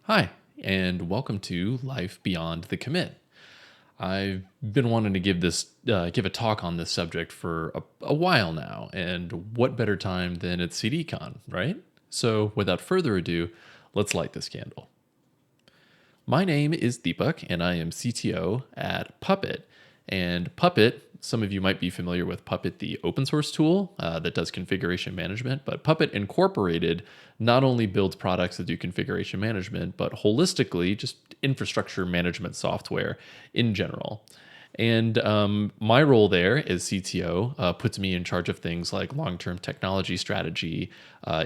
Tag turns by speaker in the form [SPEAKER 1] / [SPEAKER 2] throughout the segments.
[SPEAKER 1] Hi, and welcome to Life Beyond the Commit. I've been wanting to give a talk on this subject for a while now, and what better time than at CDCon, right? So, without further ado, let's light this candle. My name is Deepak, and I am CTO at Puppet. And Puppet, some of you might be familiar with Puppet, the open source tool that does configuration management. But Puppet Incorporated not only builds products that do configuration management, but holistically just infrastructure management software in general. And my role there as CTO puts me in charge of things like long-term technology strategy,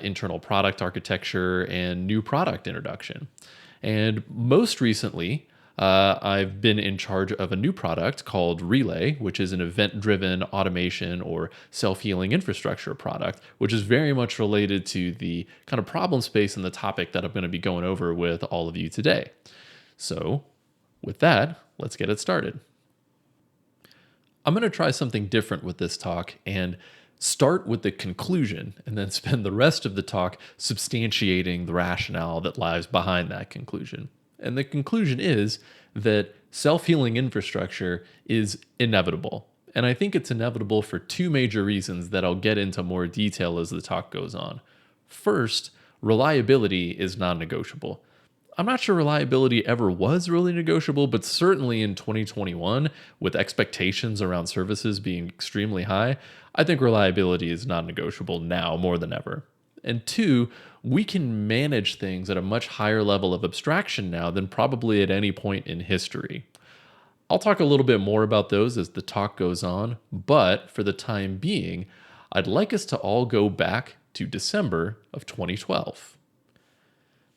[SPEAKER 1] internal product architecture, and new product introduction. And most recently, I've been in charge of a new product called Relay, which is an event driven automation or self healing infrastructure product, which is very much related to the kind of problem space and the topic that I'm going to be going over with all of you today. So, with that, let's get it started. I'm going to try something different with this talk and start with the conclusion and then spend the rest of the talk substantiating the rationale that lies behind that conclusion. And the conclusion is that self-healing infrastructure is inevitable. And I think it's inevitable for two major reasons that I'll get into more detail as the talk goes on. First, reliability is non-negotiable. I'm not sure reliability ever was really negotiable, but certainly in 2021, with expectations around services being extremely high, I think reliability is non negotiable now more than ever. And two, we can manage things at a much higher level of abstraction now than probably at any point in history. I'll talk a little bit more about those as the talk goes on, but for the time being, I'd like us to all go back to December of 2012.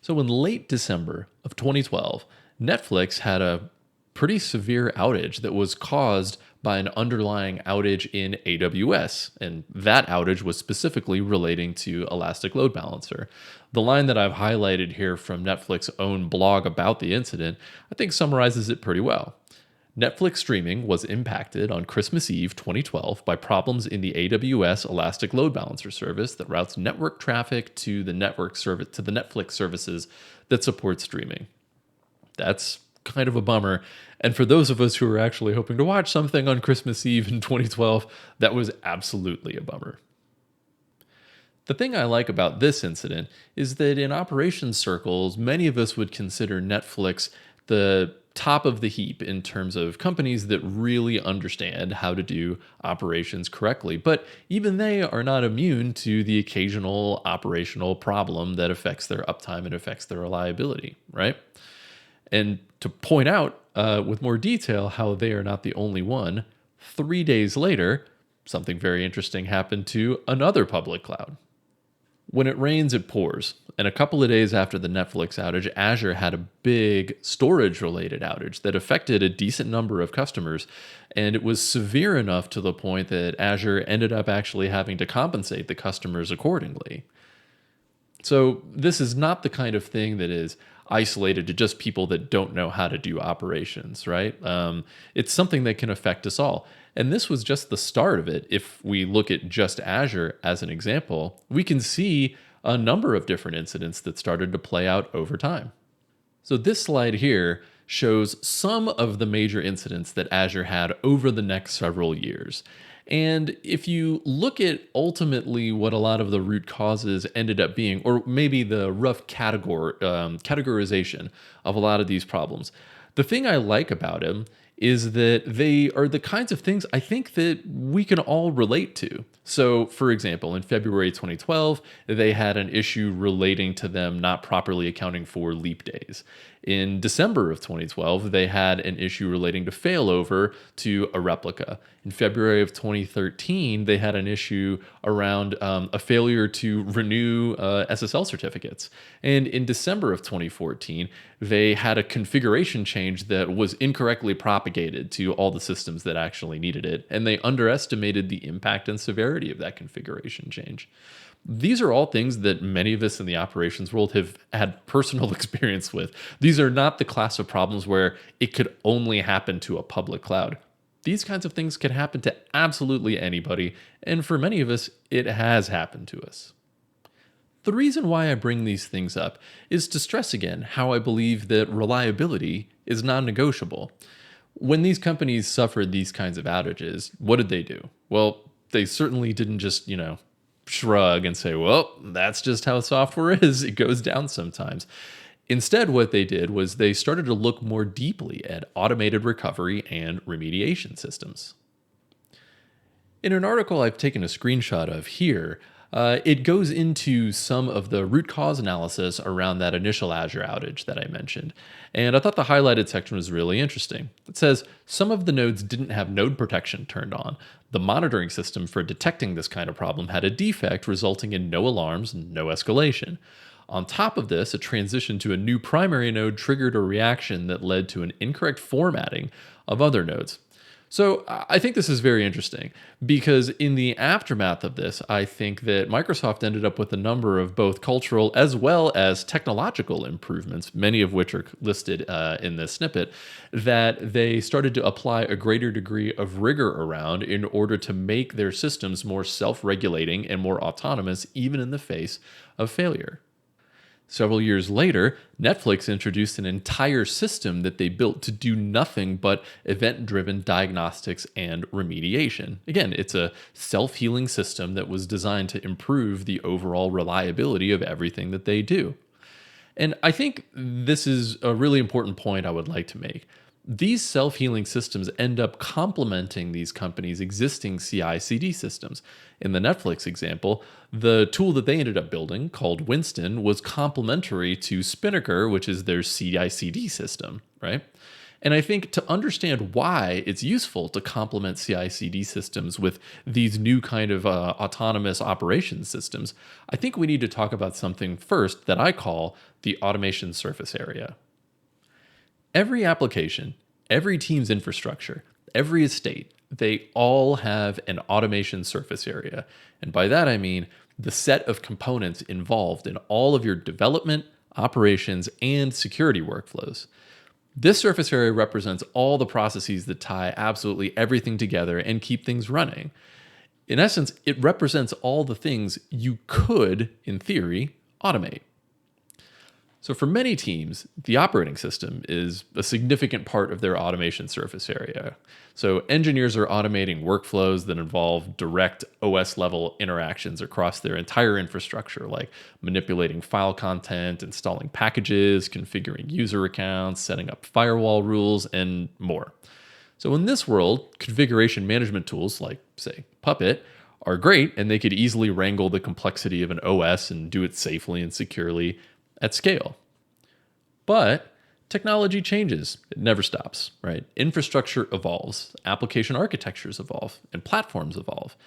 [SPEAKER 1] So in late December of 2012, Netflix had a pretty severe outage that was caused by an underlying outage in AWS. And that outage was specifically relating to Elastic Load Balancer. The line that I've highlighted here from Netflix's own blog about the incident, I think summarizes it pretty well. Netflix streaming was impacted on Christmas Eve 2012 by problems in the AWS Elastic Load Balancer service that routes network traffic to the Netflix services that support streaming. That's kind of a bummer. And for those of us who are actually hoping to watch something on Christmas Eve in 2012, that was absolutely a bummer. The thing I like about this incident is that in operations circles, many of us would consider Netflix the top of the heap in terms of companies that really understand how to do operations correctly. But even they are not immune to the occasional operational problem that affects their uptime and affects their reliability, right? And to point out with more detail how they are not the only one, 3 days later, something very interesting happened to another public cloud. When it rains, it pours. And a couple of days after the Netflix outage, Azure had a big storage related outage that affected a decent number of customers. And it was severe enough to the point that Azure ended up actually having to compensate the customers accordingly. So this is not the kind of thing that is isolated to just people that don't know how to do operations, right? It's something that can affect us all. And this was just the start of it. If we look at just Azure as an example, we can see a number of different incidents that started to play out over time. So this slide here shows some of the major incidents that Azure had over the next several years. And if you look at ultimately what a lot of the root causes ended up being, or maybe the rough categorization of a lot of these problems, the thing I like about them is that they are the kinds of things I think that we can all relate to. So, for example, in February 2012, they had an issue relating to them not properly accounting for leap days. In December of 2012, they had an issue relating to failover to a replica. In February of 2013, they had an issue around a failure to renew SSL certificates. And in December of 2014, they had a configuration change that was incorrectly propagated to all the systems that actually needed it. And they underestimated the impact and severity of that configuration change. These are all things that many of us in the operations world have had personal experience with. These are not the class of problems where it could only happen to a public cloud. These kinds of things can happen to absolutely anybody, and for many of us, it has happened to us. the reason why I bring these things up is to stress again how I believe that reliability is non-negotiable. When these companies suffered these kinds of outages, what did they do? Well, they certainly didn't just, shrug and say, well, that's just how software is. It goes down sometimes. Instead, what they did was they started to look more deeply at automated recovery and remediation systems. In an article I've taken a screenshot of here, it goes into some of the root cause analysis around that initial Azure outage that I mentioned. And I thought the highlighted section was really interesting. It says some of the nodes didn't have node protection turned on. The monitoring system for detecting this kind of problem had a defect, resulting in no alarms and no escalation. On top of this, a transition to a new primary node triggered a reaction that led to an incorrect formatting of other nodes. So I think this is very interesting because in the aftermath of this, I think that Microsoft ended up with a number of both cultural as well as technological improvements, many of which are listed in this snippet, that they started to apply a greater degree of rigor around in order to make their systems more self-regulating and more autonomous, even in the face of failure. Several years later, Netflix introduced an entire system that they built to do nothing but event-driven diagnostics and remediation. Again, it's a self-healing system that was designed to improve the overall reliability of everything that they do. And I think this is a really important point I would like to make. These self-healing systems end up complementing these companies' existing CI/CD systems. In the Netflix example, the tool that they ended up building, called Winston, was complementary to Spinnaker, which is their CI/CD system, right? And I think to understand why it's useful to complement CI/CD systems with these new kind of autonomous operation systems, I think we need to talk about something first that I call the automation surface area. Every application, every team's infrastructure, every estate, they all have an automation surface area. And by that I mean the set of components involved in all of your development, operations, and security workflows. This surface area represents all the processes that tie absolutely everything together and keep things running. In essence, it represents all the things you could, in theory, automate. So for many teams, the operating system is a significant part of their automation surface area. So engineers are automating workflows that involve direct OS level interactions across their entire infrastructure, like manipulating file content, installing packages, configuring user accounts, setting up firewall rules, and more. So in this world, configuration management tools like, say, Puppet are great, and they could easily wrangle the complexity of an OS and do it safely and securely at scale. But technology changes. It never stops, right? Infrastructure evolves, application architectures evolve, and platforms evolve.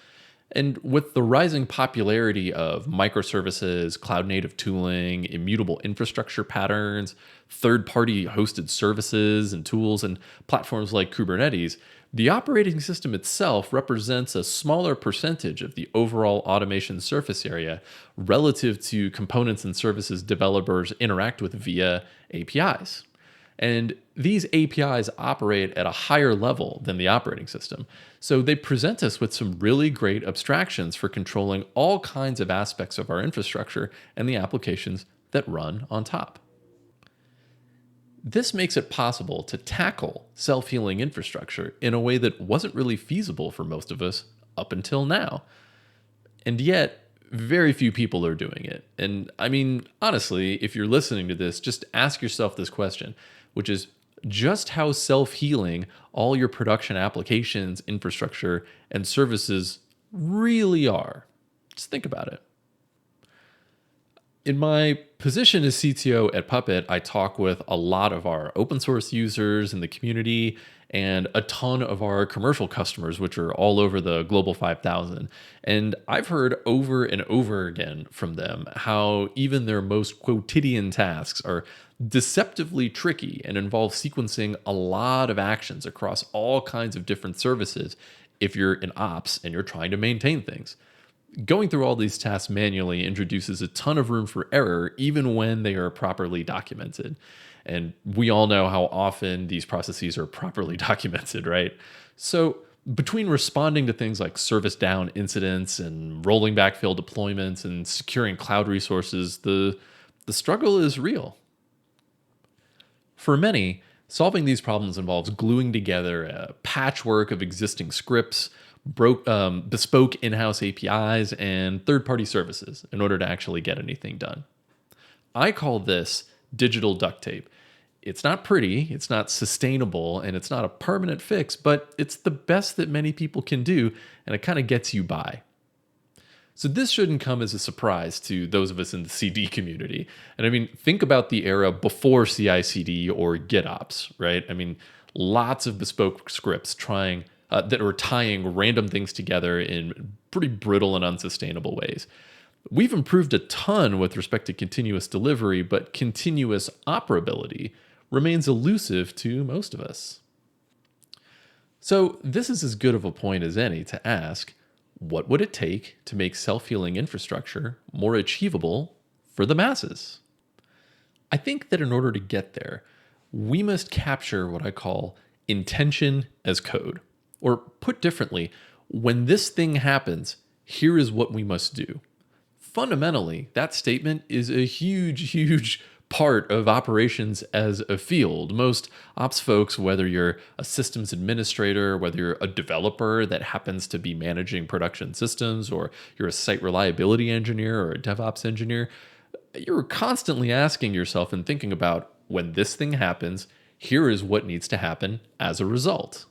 [SPEAKER 1] And with the rising popularity of microservices, cloud native tooling, immutable infrastructure patterns, third-party hosted services and tools, and platforms like Kubernetes, the operating system itself represents a smaller percentage of the overall automation surface area relative to components and services developers interact with via APIs. And these APIs operate at a higher level than the operating system. So they present us with some really great abstractions for controlling all kinds of aspects of our infrastructure and the applications that run on top. This makes it possible to tackle self-healing infrastructure in a way that wasn't really feasible for most of us up until now. And yet, very few people are doing it. And I mean, honestly, if you're listening to this, just ask yourself this question, which is just how self-healing all your production applications, infrastructure, and services really are. Just think about it. In my position as CTO at Puppet, I talk with a lot of our open source users in the community and a ton of our commercial customers, which are all over the Global 5000. And I've heard over and over again from them how even their most quotidian tasks are deceptively tricky and involve sequencing a lot of actions across all kinds of different services if you're in ops and you're trying to maintain things. Going through all these tasks manually introduces a ton of room for error, even when they are properly documented. And we all know how often these processes are properly documented, right? So Between responding to things like service down incidents and rolling backfill deployments and securing cloud resources, the struggle is real. For many, solving these problems involves gluing together a patchwork of existing scripts, bespoke in house APIs, and third party services in order to actually get anything done. I call this digital duct tape. It's not pretty, it's not sustainable, and it's not a permanent fix, but it's the best that many people can do, and it kind of gets you by. So this shouldn't come as a surprise to those of us in the CD community. And I mean, think about the era before CI/CD or GitOps, right? I mean, lots of bespoke scripts trying that were tying random things together in pretty brittle and unsustainable ways. We've improved a ton with respect to continuous delivery, but continuous operability remains elusive to most of us. So this is as good of a point as any to ask, what would it take to make self-healing infrastructure more achievable for the masses? I think that in order to get there, we must capture what I call intention as code. Or put differently, when this thing happens, here is what we must do. Fundamentally, that statement is a huge part of operations as a field. Most ops folks, whether you're a systems administrator, whether you're a developer that happens to be managing production systems, or you're a site reliability engineer or a DevOps engineer, you're constantly asking yourself and thinking about, when this thing happens, here is what needs to happen as a result.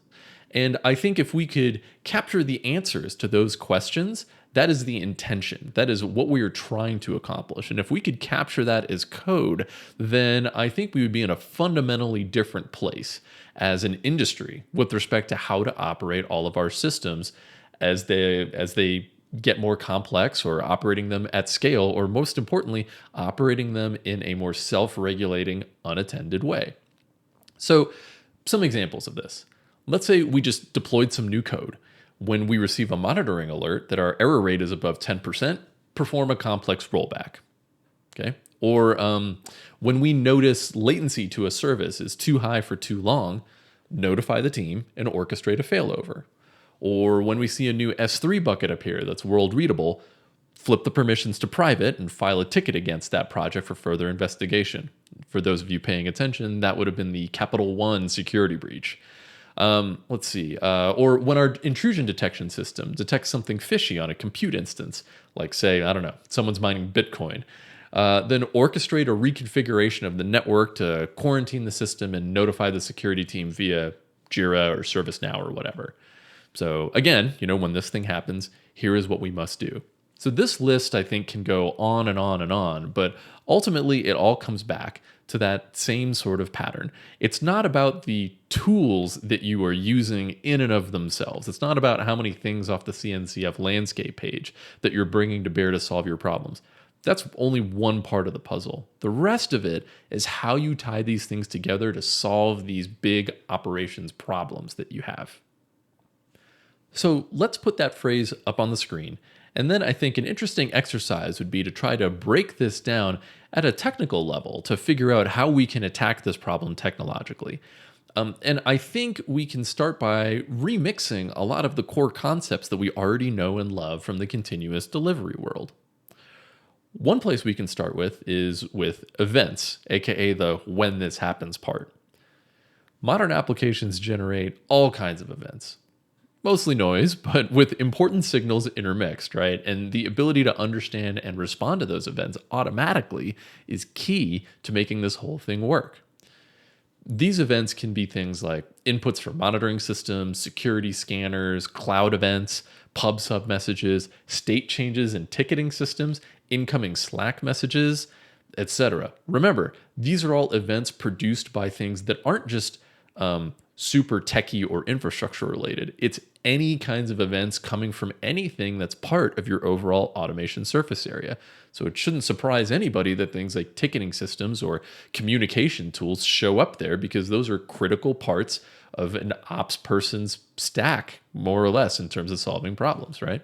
[SPEAKER 1] And I think if we could capture the answers to those questions, that is the intention. That is what we are trying to accomplish. And if we could capture that as code, then I think we would be in a fundamentally different place as an industry with respect to how to operate all of our systems as they get more complex, or operating them at scale, or most importantly, operating them in a more self-regulating, unattended way. So some examples of this. Let's say we just deployed some new code. When we receive a monitoring alert that our error rate is above 10%, perform a complex rollback. Okay? Or when we notice latency to a service is too high for too long, notify the team and orchestrate a failover. Or when we see a new S3 bucket appear that's world readable, flip the permissions to private and file a ticket against that project for further investigation. For those of you paying attention, that would have been the Capital One security breach. Let's see. Or when our intrusion detection system detects something fishy on a compute instance, like say, I don't know, someone's mining Bitcoin, then orchestrate a reconfiguration of the network to quarantine the system and notify the security team via Jira or ServiceNow or whatever. So again, when this thing happens, here is what we must do. So this list, I think, can go on and on and on, but ultimately it all comes back to that same sort of pattern. It's not about the tools that you are using in and of themselves. It's not about how many things off the CNCF landscape page that you're bringing to bear to solve your problems. That's only one part of the puzzle. The rest of it is how you tie these things together to solve these big operations problems that you have. So let's put that phrase up on the screen. And then I think an interesting exercise would be to try to break this down at a technical level to figure out how we can attack this problem technologically. And I think we can start by remixing a lot of the core concepts that we already know and love from the continuous delivery world. One place we can start with is with events, aka the when this happens part. Modern applications generate all kinds of events. Mostly noise, but with important signals intermixed, right? And the ability to understand and respond to those events automatically is key to making this whole thing work. These events can be things like inputs from monitoring systems, security scanners, cloud events, pub sub messages, state changes in ticketing systems, incoming Slack messages, etc. Remember, these are all events produced by things that aren't just super techie or infrastructure related. It's any kinds of events coming from anything that's part of your overall automation surface area. So it shouldn't surprise anybody that things like ticketing systems or communication tools show up there, because those are critical parts of an ops person's stack, more or less, in terms of solving problems, right?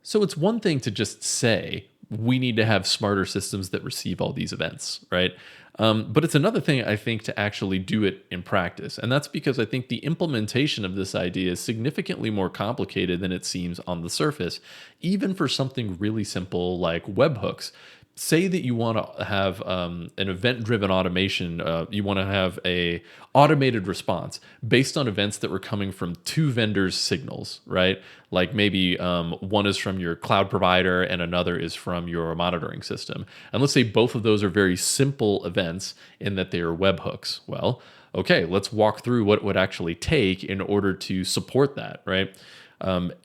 [SPEAKER 1] So it's one thing to just say, we need to have smarter systems that receive all these events, right? But it's another thing, I think, to actually do it in practice. And that's because I think the implementation of this idea is significantly more complicated than it seems on the surface, even for something really simple like webhooks. Say that you want to have an event-driven automation. You want to have a automated response based on events that were coming from two vendors' signals, right? Like maybe one is from your cloud provider and another is from your monitoring system. And let's say both of those are very simple events in that they are webhooks. Well, okay, let's walk through what it would actually take in order to support that, right?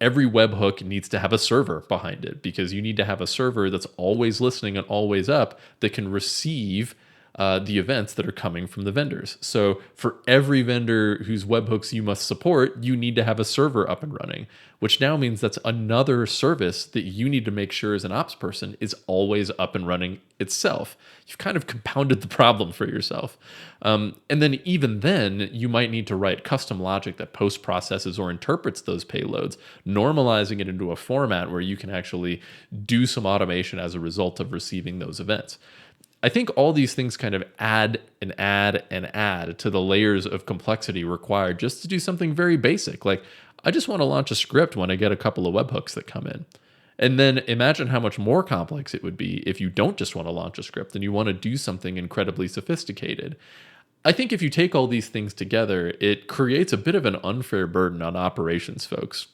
[SPEAKER 1] Every webhook needs to have a server behind it because you need to have a server that's always listening and always up that can receive the events that are coming from the vendors. So for every vendor whose webhooks you must support, you need to have a server up and running, which now means that's another service that you need to make sure as an ops person is always up and running itself. You've kind of compounded the problem for yourself. And then even then, you might need to write custom logic that post-processes or interprets those payloads, normalizing it into a format where you can actually do some automation as a result of receiving those events. I think all these things kind of add and add and add to the layers of complexity required just to do something very basic. Like, I just want to launch a script when I get a couple of webhooks that come in. And then imagine how much more complex it would be if you don't just want to launch a script and you want to do something incredibly sophisticated. I think if you take all these things together, it creates a bit of an unfair burden on operations folks.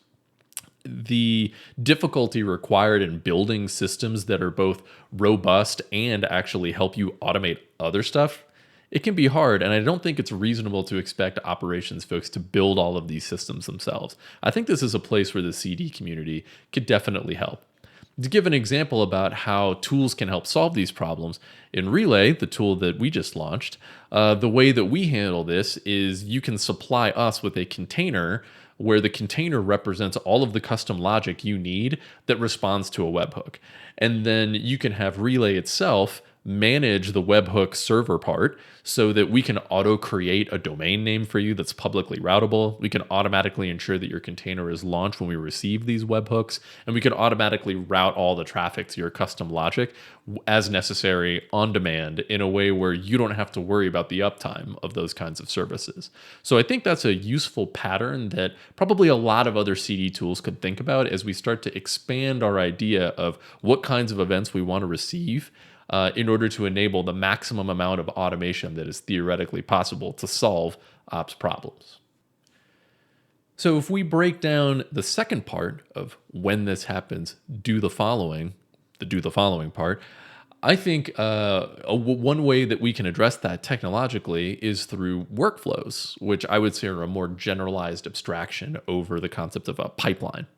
[SPEAKER 1] The difficulty required in building systems that are both robust and actually help you automate other stuff, it can be hard. And I don't think it's reasonable to expect operations folks to build all of these systems themselves. I think this is a place where the CD community could definitely help. To give an example about how tools can help solve these problems, in Relay, the tool that we just launched, the way that we handle this is you can supply us with a container where the container represents all of the custom logic you need that responds to a webhook. And then you can have Relay itself manage the webhook server part so that we can auto-create a domain name for you that's publicly routable. We can automatically ensure that your container is launched when we receive these webhooks, and we can automatically route all the traffic to your custom logic as necessary on demand in a way where you don't have to worry about the uptime of those kinds of services. So I think that's a useful pattern that probably a lot of other CD tools could think about as we start to expand our idea of what kinds of events we want to receive in order to enable the maximum amount of automation that is theoretically possible to solve ops problems. So if we break down the second part of when this happens, do the following part, I think one way that we can address that technologically is through workflows, which I would say are a more generalized abstraction over the concept of a pipeline.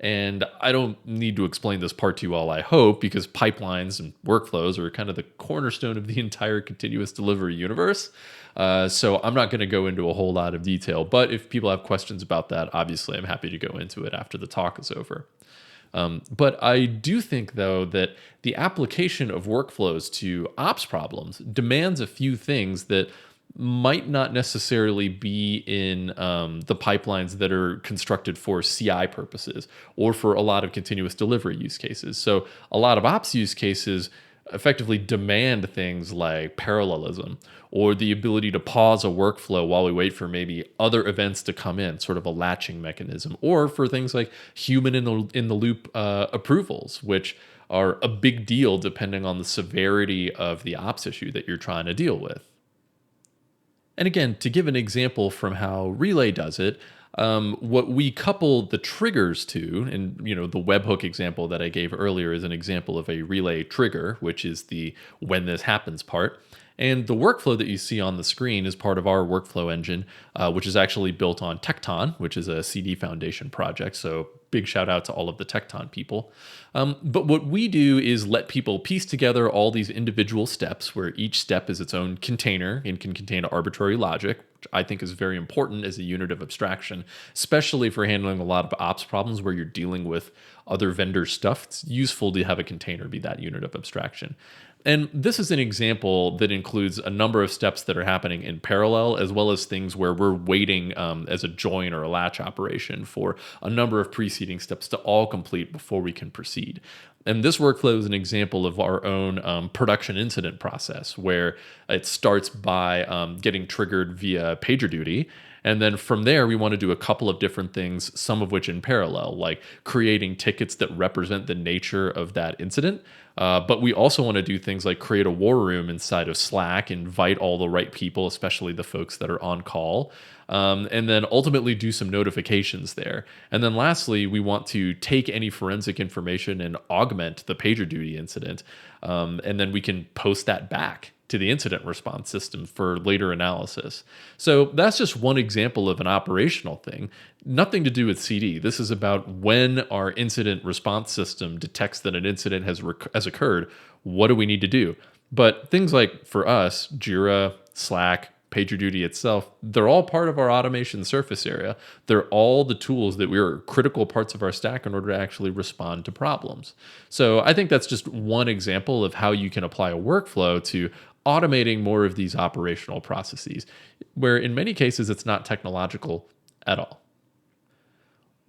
[SPEAKER 1] And I don't need to explain this part to you all, I hope, because pipelines and workflows are kind of the cornerstone of the entire continuous delivery universe. So I'm not going to go into a whole lot of detail. But if people have questions about that, obviously I'm happy to go into it after the talk is over. But I do think, though, that the application of workflows to ops problems demands a few things that might not necessarily be in the pipelines that are constructed for CI purposes or for a lot of continuous delivery use cases. So a lot of ops use cases effectively demand things like parallelism or the ability to pause a workflow while we wait for maybe other events to come in, sort of a latching mechanism, or for things like human in the loop approvals, which are a big deal depending on the severity of the ops issue that you're trying to deal with. And again, to give an example from how Relay does it, what we couple the triggers to, and the webhook example that I gave earlier is an example of a Relay trigger, which is the when this happens part. And the workflow that you see on the screen is part of our workflow engine, which is actually built on Tekton, which is a CD Foundation project. So big shout out to all of the Tekton people. But what we do is let people piece together all these individual steps where each step is its own container and can contain arbitrary logic, which I think is very important as a unit of abstraction, especially for handling a lot of ops problems where you're dealing with other vendor stuff. It's useful to have a container be that unit of abstraction. And this is an example that includes a number of steps that are happening in parallel, as well as things where we're waiting as a join or a latch operation for a number of preceding steps to all complete before we can proceed. And this workflow is an example of our own production incident process, where it starts by getting triggered via PagerDuty. And then from there, we want to do a couple of different things, some of which in parallel, like creating tickets that represent the nature of that incident. But we also want to do things like create a war room inside of Slack, invite all the right people, especially the folks that are on call, and then ultimately do some notifications there. And then lastly, we want to take any forensic information and augment the PagerDuty incident. And then we can post that back to the incident response system for later analysis. So that's just one example of an operational thing. Nothing to do with CD. This is about when our incident response system detects that an incident has occurred, what do we need to do? But things like, for us, Jira, Slack, PagerDuty itself, they're all part of our automation surface area. They're all the tools that we're critical parts of our stack in order to actually respond to problems. So I think that's just one example of how you can apply a workflow to automating more of these operational processes, where in many cases it's not technological at all.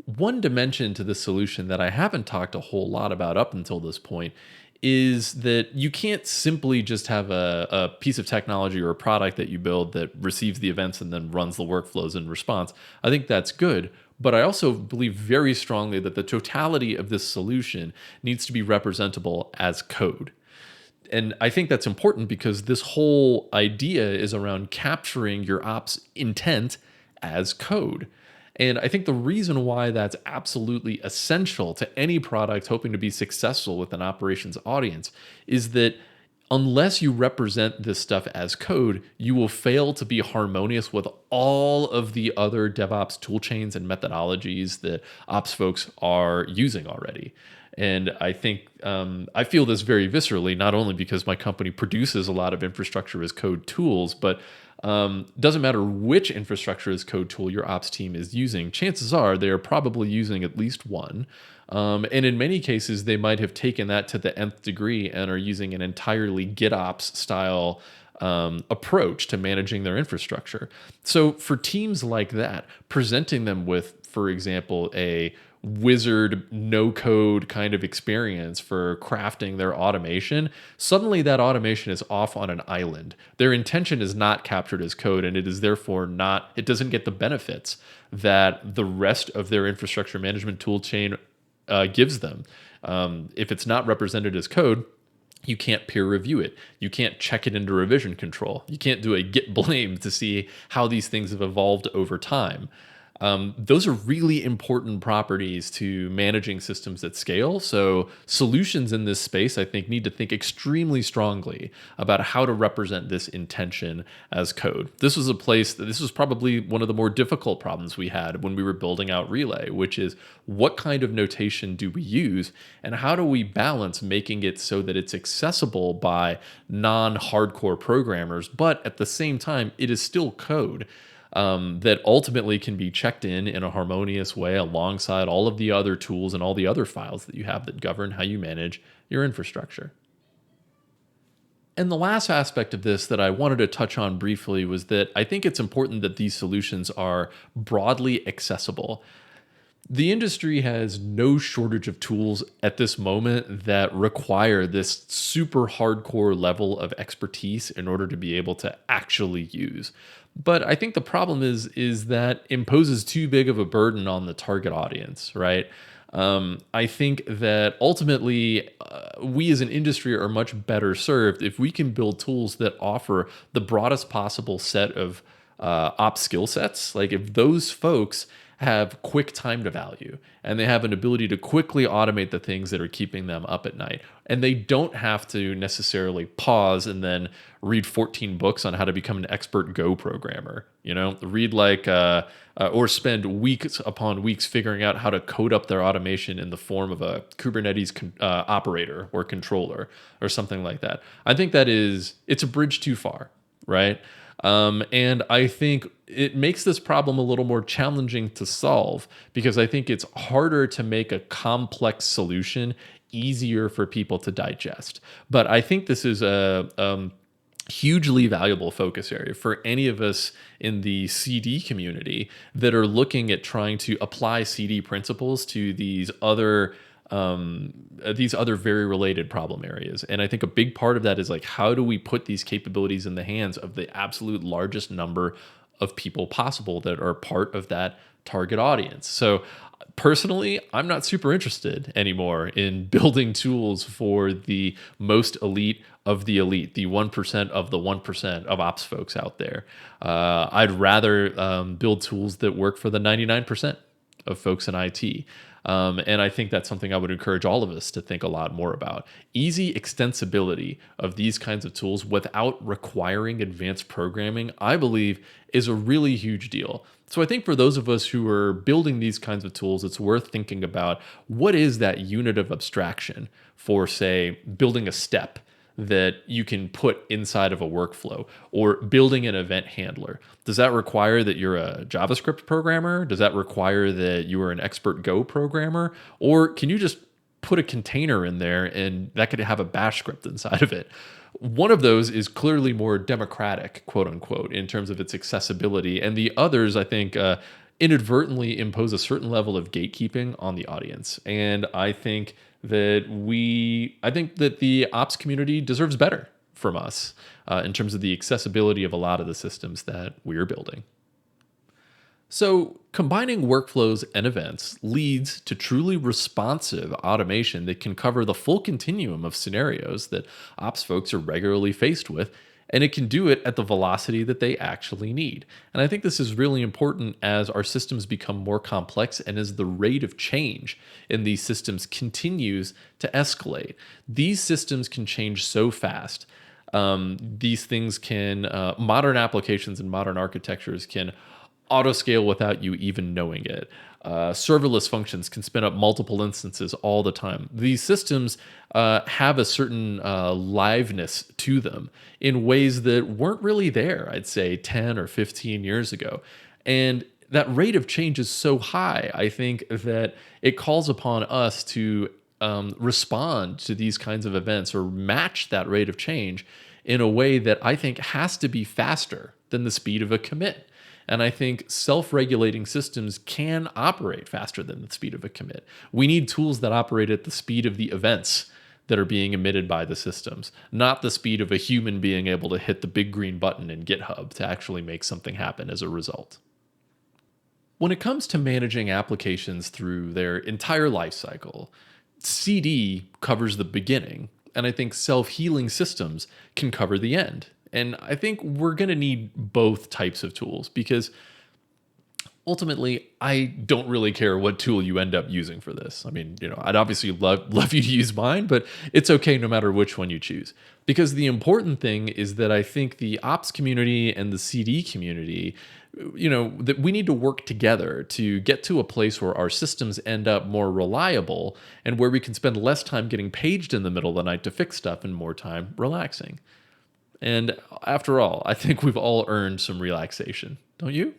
[SPEAKER 1] One dimension to this solution that I haven't talked a whole lot about up until this point is that you can't simply just have a piece of technology or a product that you build that receives the events and then runs the workflows in response. I think that's good, but I also believe very strongly that the totality of this solution needs to be representable as code. And I think that's important because this whole idea is around capturing your ops intent as code. And I think the reason why that's absolutely essential to any product hoping to be successful with an operations audience is that unless you represent this stuff as code, you will fail to be harmonious with all of the other DevOps toolchains and methodologies that ops folks are using already. And I think I feel this very viscerally, not only because my company produces a lot of infrastructure as code tools, but doesn't matter which infrastructure as code tool your ops team is using, chances are they are probably using at least one. And in many cases, they might have taken that to the nth degree and are using an entirely GitOps style approach to managing their infrastructure. So for teams like that, presenting them with, for example, a wizard no code kind of experience for crafting their automation, suddenly that automation is off on an island. Their intention is not captured as code, and it is therefore not, it doesn't get the benefits that the rest of their infrastructure management tool chain gives them. If it's not represented as code, you can't peer review it. You can't check it into revision control. You can't do a git blame to see how these things have evolved over time. Those are really important properties to managing systems at scale. So solutions in this space, I think, need to think extremely strongly about how to represent this intention as code. This was probably one of the more difficult problems we had when we were building out Relay, which is what kind of notation do we use and how do we balance making it so that it's accessible by non-hardcore programmers, but at the same time, it is still code. That ultimately can be checked in a harmonious way alongside all of the other tools and all the other files that you have that govern how you manage your infrastructure. And the last aspect of this that I wanted to touch on briefly was that I think it's important that these solutions are broadly accessible. The industry has no shortage of tools at this moment that require this super hardcore level of expertise in order to be able to actually use. But I think the problem is that imposes too big of a burden on the target audience, right? I think that ultimately we as an industry are much better served if we can build tools that offer the broadest possible set of ops skill sets. Like if those folks have quick time to value and they have an ability to quickly automate the things that are keeping them up at night, and they don't have to necessarily pause and then read 14 books on how to become an expert Go programmer, read or spend weeks upon weeks figuring out how to code up their automation in the form of a Kubernetes operator or controller or something like that. I think it's a bridge too far, right? And I think it makes this problem a little more challenging to solve because I think it's harder to make a complex solution easier for people to digest. But I think this is a hugely valuable focus area for any of us in the CD community that are looking at trying to apply CD principles to these other very related problem areas. And I think a big part of that is like, how do we put these capabilities in the hands of the absolute largest number of people possible that are part of that target audience? So personally, I'm not super interested anymore in building tools for the most elite of the elite, the 1% of the 1% of ops folks out there. I'd rather build tools that work for the 99% of folks in IT. And I think that's something I would encourage all of us to think a lot more about. Easy extensibility of these kinds of tools without requiring advanced programming, I believe, is a really huge deal. So I think for those of us who are building these kinds of tools, it's worth thinking about what is that unit of abstraction for, say, building a step that you can put inside of a workflow, or building an event handler. Does that require that you're a JavaScript programmer? Does that require that you are an expert Go programmer? Or can you just put a container in there and that could have a bash script inside of it? One of those is clearly more democratic, quote unquote, in terms of its accessibility. And the others, I think, inadvertently impose a certain level of gatekeeping on the audience. And I think that the ops community deserves better from us in terms of the accessibility of a lot of the systems that we're building. So combining workflows and events leads to truly responsive automation that can cover the full continuum of scenarios that ops folks are regularly faced with, and it can do it at the velocity that they actually need. And I think this is really important as our systems become more complex and as the rate of change in these systems continues to escalate. These systems can change so fast. These things can, modern applications and modern architectures can autoscale without you even knowing it. Serverless functions can spin up multiple instances all the time. These systems have a certain liveness to them in ways that weren't really there, I'd say, 10 or 15 years ago. And that rate of change is so high, I think that it calls upon us to respond to these kinds of events or match that rate of change in a way that I think has to be faster than the speed of a commit. And I think self-regulating systems can operate faster than the speed of a commit. We need tools that operate at the speed of the events that are being emitted by the systems, not the speed of a human being able to hit the big green button in GitHub to actually make something happen as a result. When it comes to managing applications through their entire life cycle, CD covers the beginning, and I think self-healing systems can cover the end. And I think we're going to need both types of tools because ultimately, I don't really care what tool you end up using for this. I mean, I'd obviously love you to use mine, but it's okay no matter which one you choose. Because the important thing is that I think the ops community and the CD community, that we need to work together to get to a place where our systems end up more reliable and where we can spend less time getting paged in the middle of the night to fix stuff and more time relaxing. And after all, I think we've all earned some relaxation, don't you?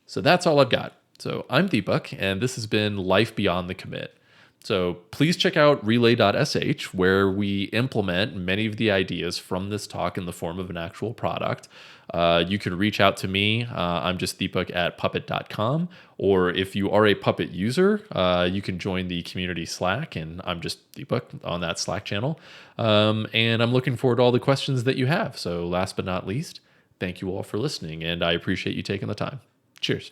[SPEAKER 1] So that's all I've got. So I'm Deepak, and this has been Life Beyond the Commit. So please check out relay.sh, where we implement many of the ideas from this talk in the form of an actual product. You can reach out to me. I'm just Deepak at puppet.com. Or if you are a Puppet user, you can join the community Slack, and I'm just Deepak on that Slack channel. And I'm looking forward to all the questions that you have. So last but not least, thank you all for listening, and I appreciate you taking the time. Cheers.